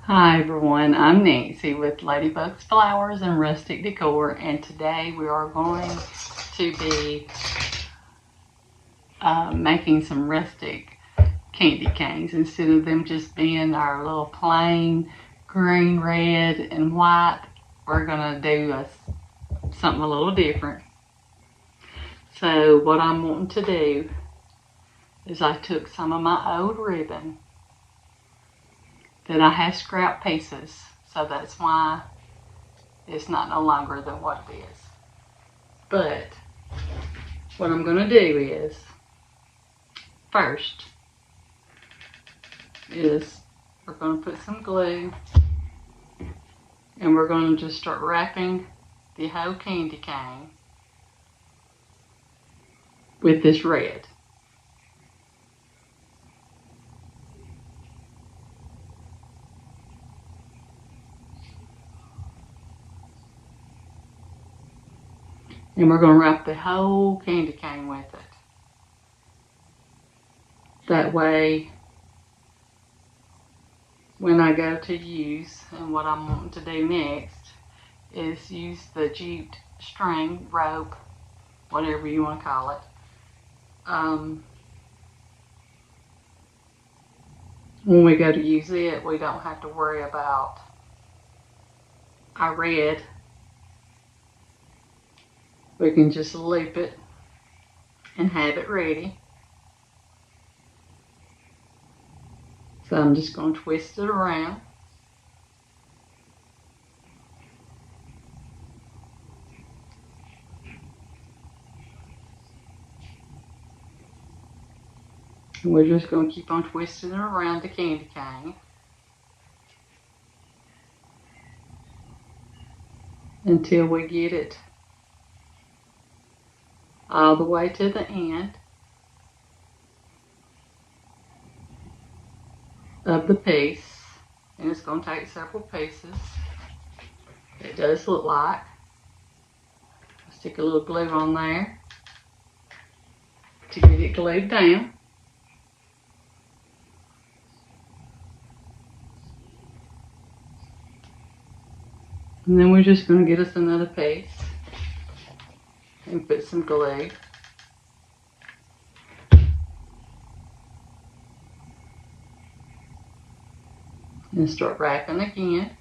Hi everyone, I'm Nancy with Ladybugs Flowers and Rustic Decor, and today we are going to be making some rustic candy canes. Instead of them just being our little plain green, red, and white, we're going to do something a little different. So what I'm wanting to do is I took some of my old ribbon that I have scrap pieces, so that's why it's not no longer than what it is. But what I'm going to do is, first, we're going to put some glue and we're going to just start wrapping the whole candy cane with this red. And we're going to wrap the whole candy cane with it. That way, when I go to use, and what I'm wanting to do next is use the jute string, rope, whatever you want to call it. When we go to use it, we don't have to worry about our red. We can just loop it and have it ready. So I'm just going to twist it around. And we're just going to keep on twisting it around the candy cane until we get it all the way to the end of the piece. And it's going to take several pieces. It does look like. Stick a little glue on there to get it glued down. And then we're just going to get us another piece and put some glue. And start wrapping again.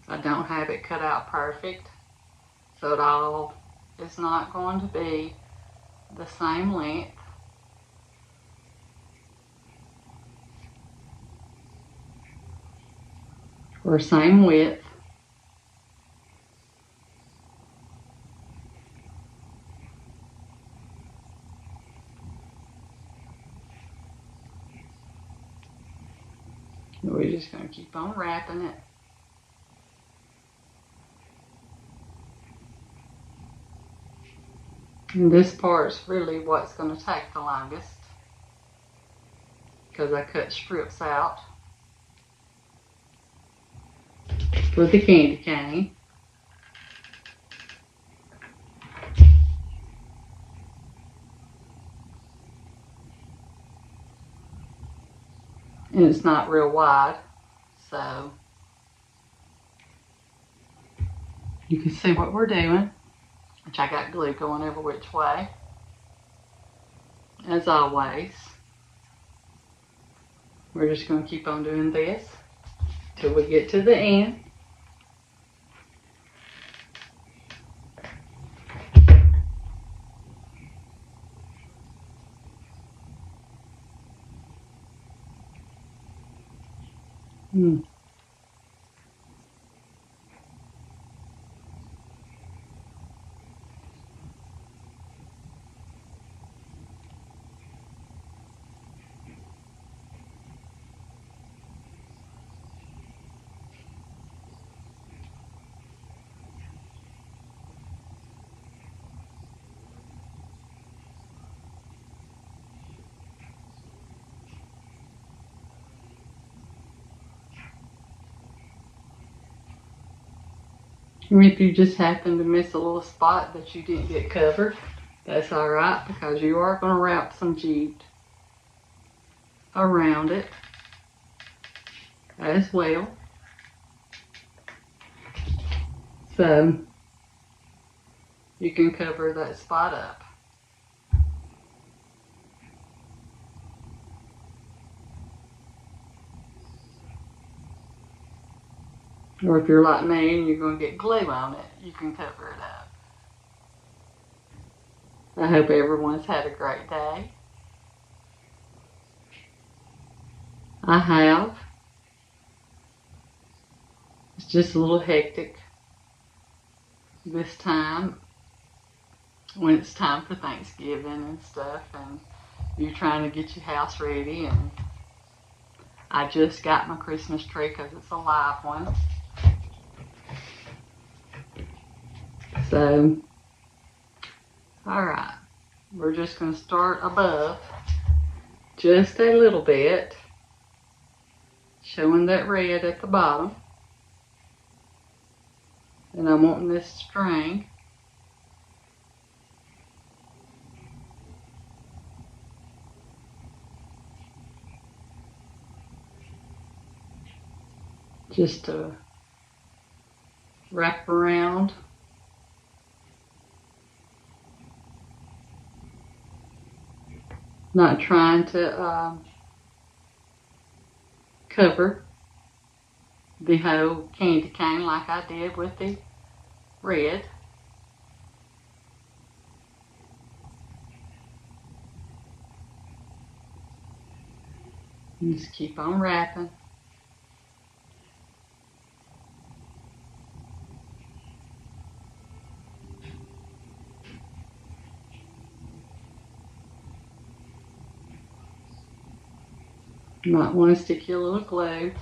I don't have it cut out perfect, so it all is not going to be the same length. Or same width. We're just going to keep on wrapping it. And this part's really what's going to take the longest, because I cut strips out for the candy cane. And it's not real wide, so you can see what we're doing, which I got glue going every which way, as always. We're just going to keep on doing this till we get to the end. And if you just happen to miss a little spot that you didn't get covered, that's alright, because you are going to wrap some jute around it. as well. So you can cover that spot up. Or if you're like me and you're going to get glue on it, you can cover it up. I hope everyone's had a great day. I have. It's just a little hectic this time when it's time for Thanksgiving and stuff, and you're trying to get your house ready. And I just got my Christmas tree because it's a live one. So, alright, we're just going to start above just a little bit, showing that red at the bottom. And I'm wanting this string just to wrap around. Not trying to cover the whole candy cane like I did with the red. And just keep on wrapping. You might want to stick your little glue.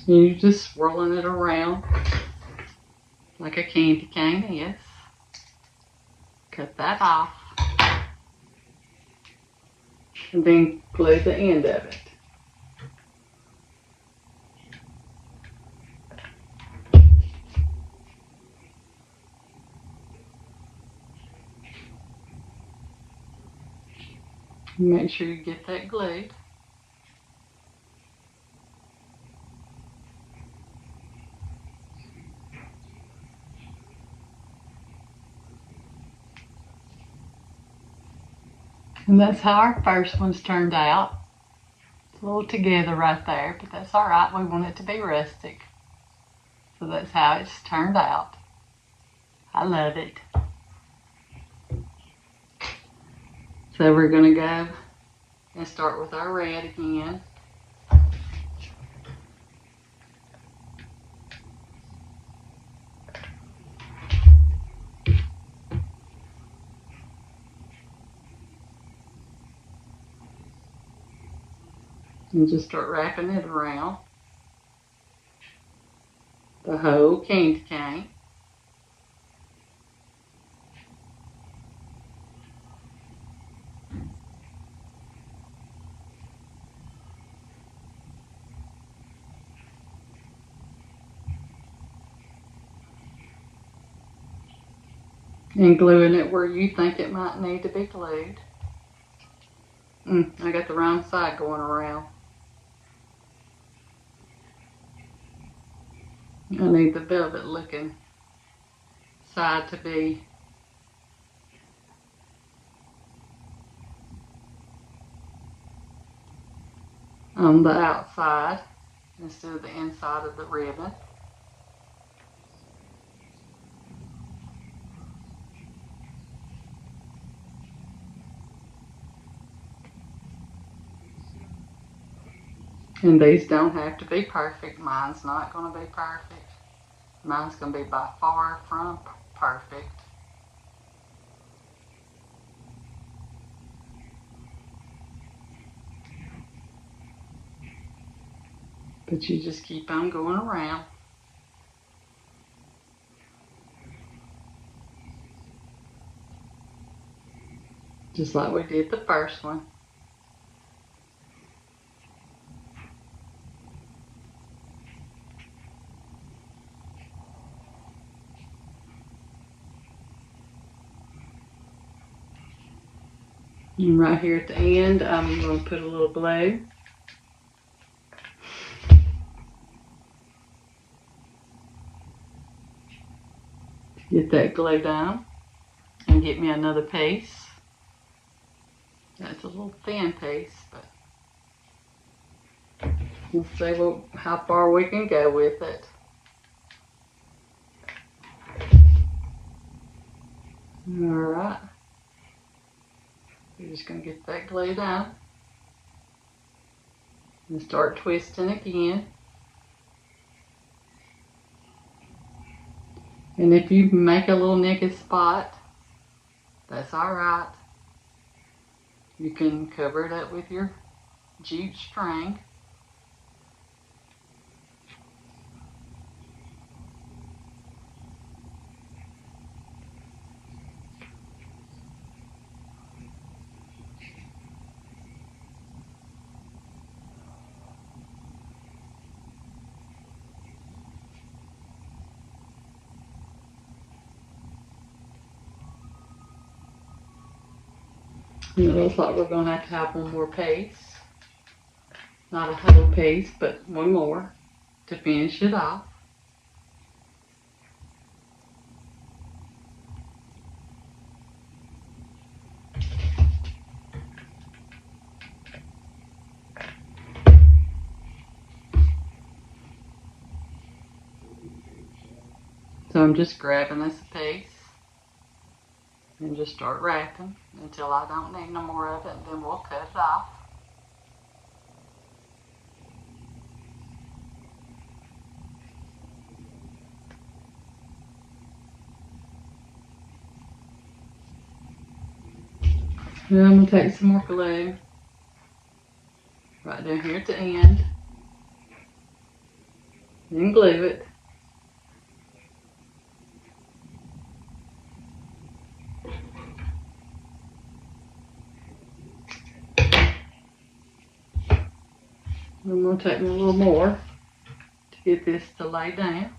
And you're just swirling it around like a candy cane is. Cut that off. And then glue the end of it. Make sure you get that glued. And that's how our first one's turned out. It's a little together right there, but that's all right. We want it to be rustic. So that's how it's turned out. I love it. So we're going to go and start with our red again. And just start wrapping it around the whole candy cane. And gluing it where you think it might need to be glued. I got the wrong side going around. I need the velvet looking side to be on the outside instead of the inside of the ribbon. And these don't have to be perfect. Mine's not going to be perfect. Mine's going to be by far from perfect. But you just keep on going around. just like we did the first one. And right here at the end, I'm going to put a little glue. Get that glue down and get me another piece. That's a little thin piece, but we'll see how far we can go with it. Alright. We're just going to get that glue down and start twisting again. And if you make a little naked spot, that's alright. You can cover it up with your jute string. And it looks like we're going to have one more piece. Not a whole piece, but one more to finish it off. So I'm just grabbing this piece and just start wrapping until I don't need no more of it, and then we'll cut it off. Now I'm going to take some more glue right down here at the end and glue it. I'm going to take me a little more to get this to lay down.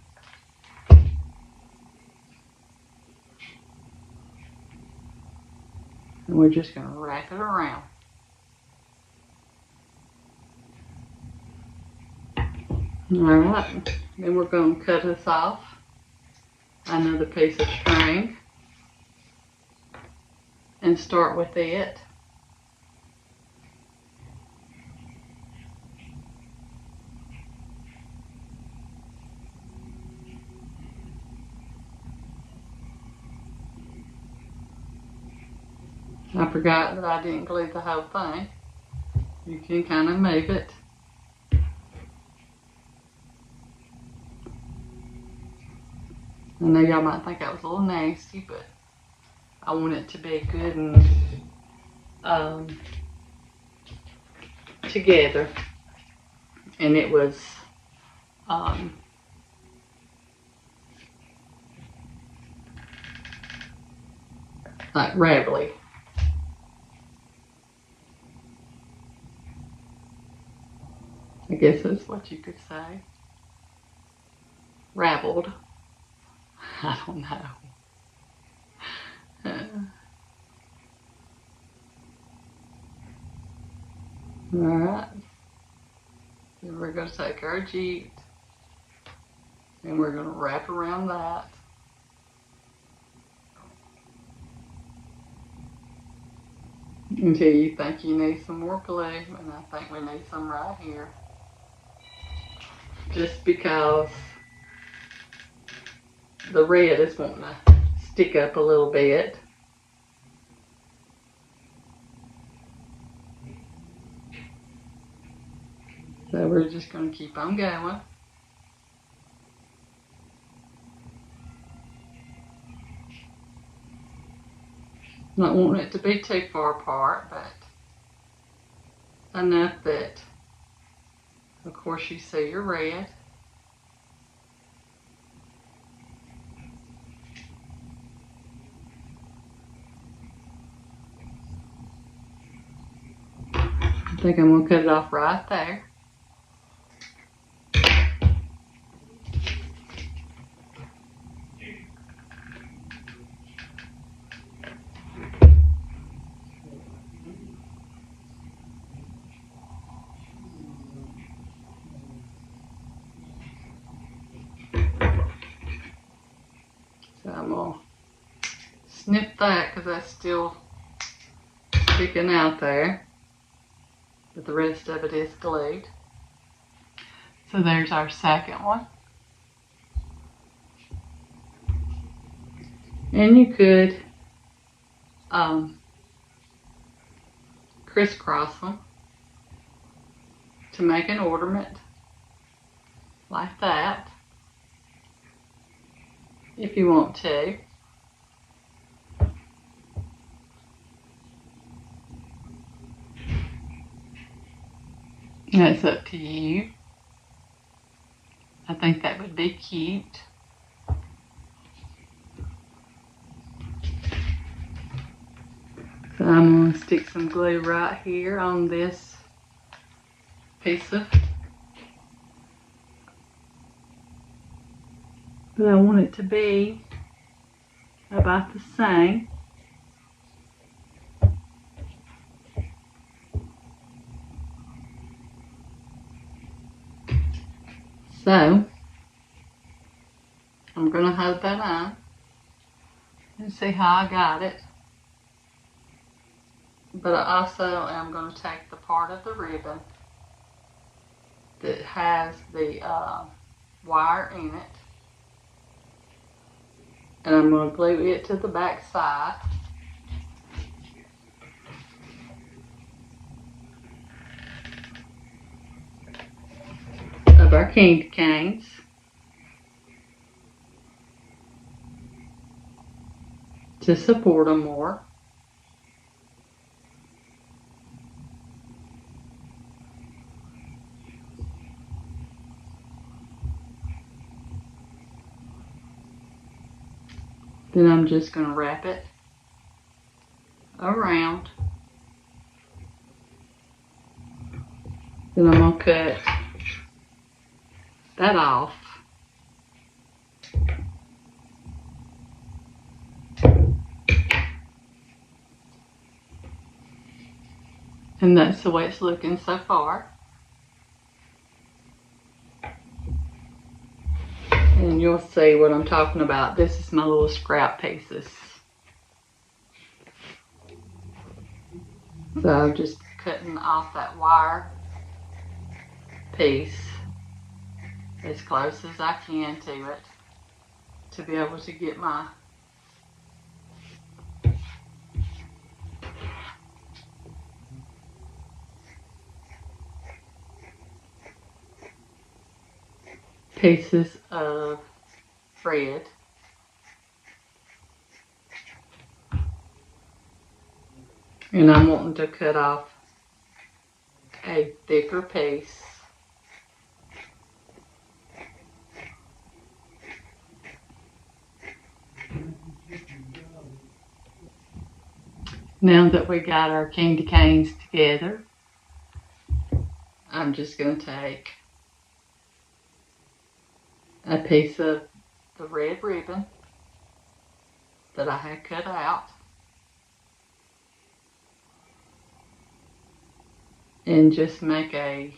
And we're just going to wrap it around. Alright, then we're going to cut us off another piece of string and start with it. I forgot that I didn't glue the whole thing. You can kind of move it. I know y'all might think that was a little nasty, but I want it to be good and together. And it was like ravelly. I guess that's what you could say. Raveled. I don't know. Alright. Then we're going to take our jute and we're going to wrap around that. Until you think you need some more glue, and I think we need some right here. Just because the red is wanting to stick up a little bit. So we're just going to keep on going. Not wanting it to be too far apart, but enough that, of course, you see your red. think I'm going to cut it off right there. So I'm going to snip that because that's still sticking out there. But the rest of it is glued. So there's our second one. And you could crisscross them to make an ornament like that if you want to. That's up to you. I think that would be cute. So I'm going to stick some glue right here on this piece of, but I want it to be about the same. So I'm going to hold that on and see how I got it. But I also am going to take the part of the ribbon that has the wire in it, and I'm going to glue it to the back side. Of our candy canes. To support them more. Then I'm just going to wrap it around. Then I'm going to cut that off. And that's the way it's looking so far. And you'll see what I'm talking about. This is my little scrap pieces. So I'm just cutting off that wire piece as close as I can to it to be able to get my pieces of thread. And I'm wanting to cut off a thicker piece. Now that we got our candy canes together, I'm just going to take a piece of the red ribbon that I had cut out and just make a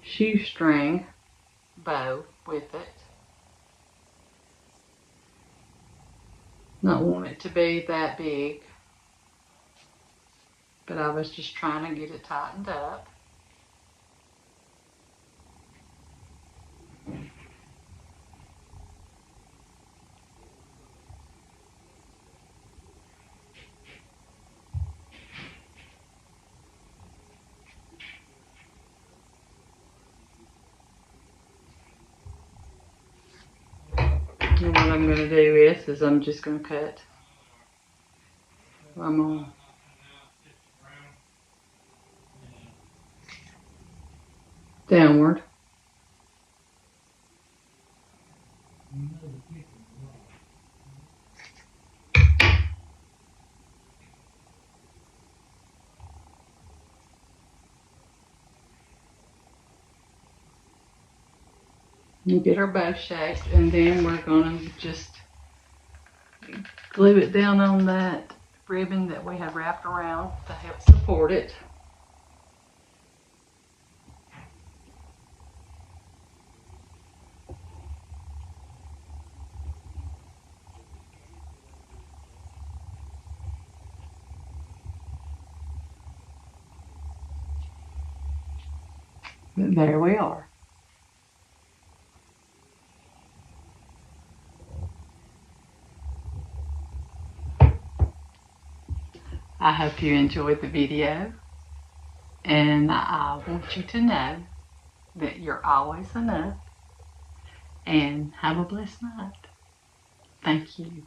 shoestring bow with it. Not want it to be that big, but I was just trying to get it tightened up. And what I'm going to do is I'm just going to cut. I'm going to downward. You get our bow shaped, and then we're going to just glue it down on that ribbon that we have wrapped around to help support it. There we are. I hope you enjoyed the video, and I want you to know that you're always enough, and have a blessed night. Thank you.